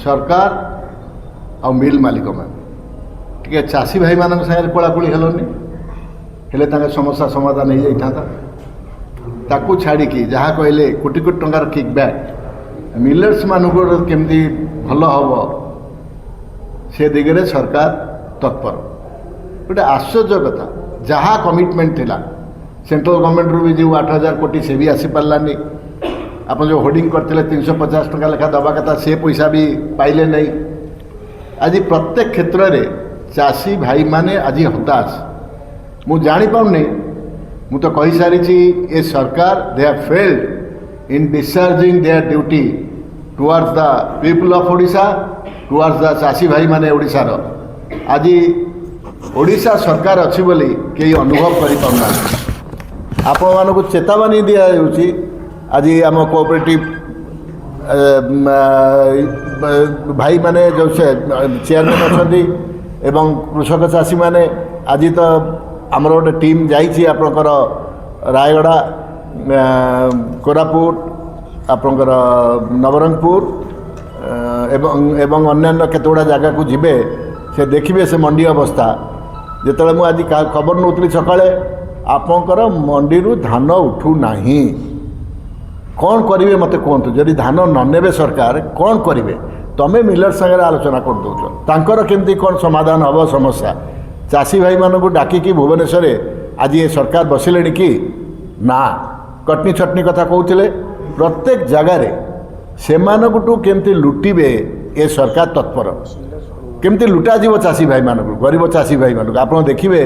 सरकार आ मिल मालिक मैंने टे चाषी भाई मान सागर कोलाकोली हेलोनी हेले समस्या समाधान हो जाता ताकू छाड़ी जहाँ कहले कोटी कोटी टंकार किकबैक मिलर्स मानक केमती भल हम से दिगरे सरकार तत्पर गोटे आश्चर्य कथा जहाँ कमिटमेंट थिला सेंट्रल गवर्नमेंट रू भी जो 8,000 कोटी से भी आसी पारानी आप जो होर्डिंग करते 350 टका लेखा दवा कथा से पैसा भी पाइले नहीं। आज प्रत्येक क्षेत्र में चाषी भाई माने आज हताश मु जानी पाऊनी मु तो कही सारी ये सरकार दे have failed in discharging their duty towards the people of Odisha towards the चाषी भाई माने ओडिशार आज ओडिशा सरकार अच्छी बोली कई अनुभव कर पाना आपण मानक चेतावनी दिया आज आम कोऑपरेटिव भाई माने जो चेयरमैन अच्छा एवं कृषक चाषी माने आज तो आमर गोटे टीम जाइए आपणकर रायगड़ा कोरापुट आपणकर नवरंगपुर एवं अन्य केतगुड़ा जगह को जीवे से देखिए से मंडी अवस्था जिते मुझे आज खबर नौली सकाଳେ आपणकर मंडी धान उठू नहीं कौन करेंगे मत कहतु जदि धान न नेबे सरकार कौन करेंगे तमें मिलर सागर आलोचना कर दौच तांकर केमती कौन समाधान हम समस्या चाषी भाई मानक डाकिकी भुवनेश्वर आज ये सरकार बसिले कि ना कटनी छटनी कथा कहते प्रत्येक जगार से केमती लुटिबे ये सरकार तत्पर केमती लुटा जीव चाषी भाई मानक गरीब चाषी भाई मानक आप देखिए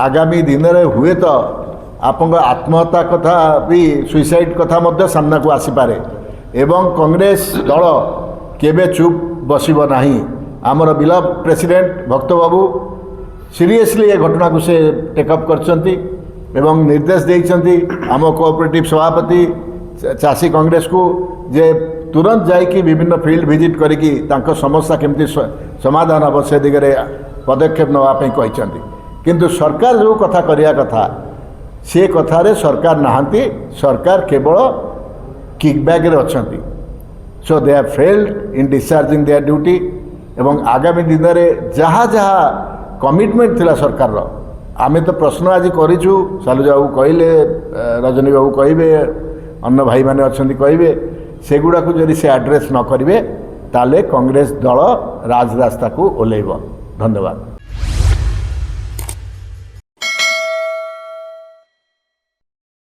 आगामी दिन में हुए तो आपण आत्महत्या कथा भी सुइसाइड कथा सामना को आसीपे एवं कांग्रेस दल केबे चुप बसिब नाही आमर बिलव प्रेसिडेंट भक्त बाबू सीरियसली ये घटना को से टेकअप करछंती एवं निर्देश देइछंती आम कोऑपरेटिव सभापति चाषी कांग्रेस को जे तुरंत जाइकी विभिन्न फील्ड विजिट करिकी तांको समस्या केमती समाधान हम से दिगरे पदक्षेप नापी कहते किंतु सरकार जो कथा करिया कथा से कथारे सरकार नहांती सरकार केवल किकबैक रे अछंती so they have failed in discharging their duty एवं आगामी दिन में जहाँ जहाँ कमिटमेंट थिला सरकार रो आमे तो प्रश्न आज करिछु सालुजा बाबू कहले रजनी बाबू कहिबे अन्य भाई माने अछंती कहिबे सेगुड़ा को जदि से एड्रेस न करिवे ताले कांग्रेस दल राजरास्ता को ओल्लैब। धन्यवाद।